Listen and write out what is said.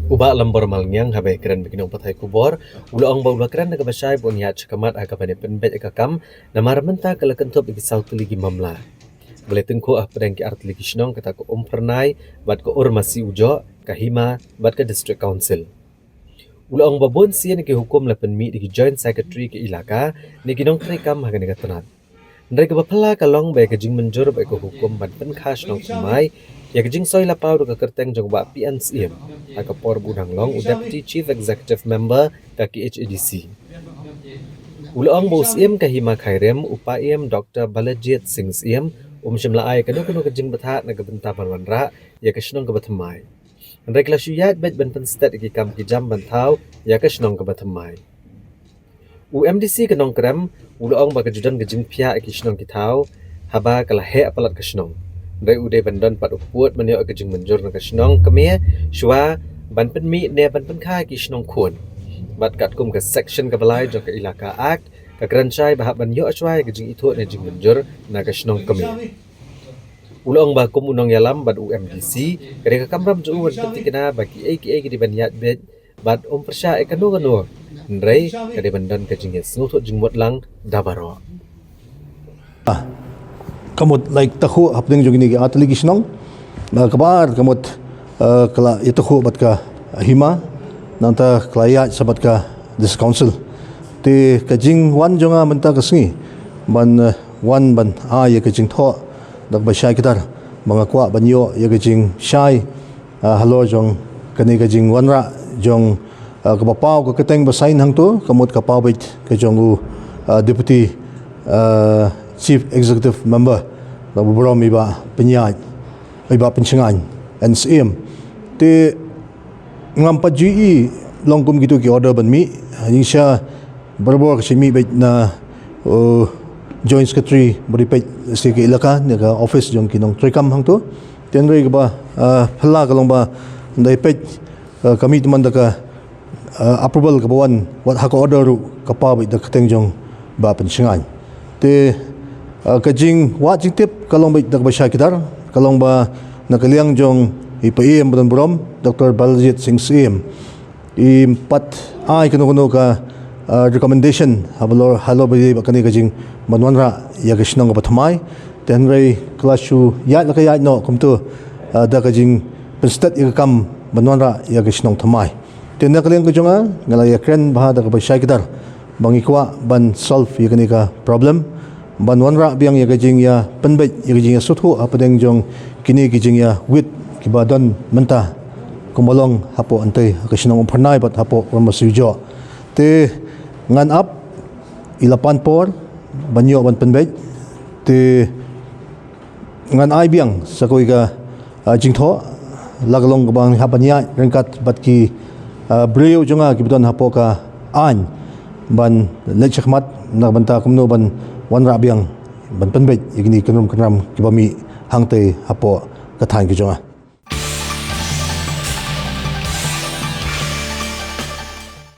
Bah Lambor Malngiang habe keren bikinong patay kubor ulo ang bawa keren nagabasay pun ya cekamat aga pada penbet ekakam namar menta kala kentop igi sautu ligi mamla boleh tengko pedang ki art ligi Shnong kata ko pernai bat ko masih ujo kahima bat ke district council ulo ang babon sian ki hukum la penmi di joint secretary ke ilaka ni ginong trekam haga negatanat Mereka bapala kalong baik kejing menjur baik ke hukum ban penkhas nong kumai ya kejing soi lapau do kerteng jong ba CEM aka por budang long deputy chief executive member ka KHADC ulong bo CEM ka hima khairem upaem Dr. Balajit Singh CEM shimla ai kanu kejing betha na gebenta banwanra ya ke Shnong ke bathmai Mereka lasuyat bet ban pen stat ki kam ki jam bantau ya ke Shnong ke bathmai UMDC kenong krem uloong bagi judan gejing pia ki Shnong kitau haba kala he apalat ke Shnong dai ude bandan pat uput menyo gejing menjur na ke Shnong kemia shwa ban pen mi ne ban pen kha ki Shnong khun bat kat kum ke section ke balai jo ke ilaka act ke granchai bahab ban yo shwa gejing itu ne jing menjur na ke Shnong kemia uloong ba kum unong yalam bat UMDC kare ka kamram jo wan peti kena bagi ai ki di ban yat bet bat persya ekanu Nrai kade bandan kajing snuto jingmot lang dabaro. Kamut like tahu hapdeng jogini ke atli Shnong kabar kamut kala itahu bat ka hima nanta klaya sabat ka this council te kajing wan jonga menta kasngi ban wan ban ya kajing tho dak ba shai kitar mga kwa banyo ya kajing shai halor jong kani kajing wanra jong kapapau ke keteng basain hang tu kamut kapau bit ke jongu deputy chief executive member na bubrom iba penyat iba pencengan CEM te ngampa GE longkum gitu ki order ban mi insya berbor ke mi bit na joint secretary beripet segi ilaka ne ka office jong kinong trekam hang tu tenrei ke ba phla kalong ba dai pet kami teman daka approval ke bawan wat hak order kapa bi dak teng jong ba pensingan te kajing wat jitip kalong bi dak basha kitar kalong ba nakaliang jong IPM badan brom Dr. Balajit Singh CEM impat ai kanu ka recommendation halor bi bakani kajing manwanra ya Shnong bathmai tenrei klashu ya la ka ya no kumtu da kajing penstat ikam manwanra ya Shnong thamai Tenda kalian kejonga ngalaya kren bahada ka bashay kitar bangikwa ban solve yakani ka problem ban wanra biang ya kajing ya penbet ya kajing ya suthu apadeng jong kini kajing ya wit kibadan menta kumolong hapo antay ka Shnong pernai bat hapo ramasujo te ngan up ilapan por banyo ban penbet te ngan ai biang sakoi ka jingthaw lagalong bang habanya rengkat bat ki beliau jonga kibutan hapoka an ban lechakmat na banta kumno ban wanra biang ban penbet igni kanram kibami hangte hapo kathan ki jonga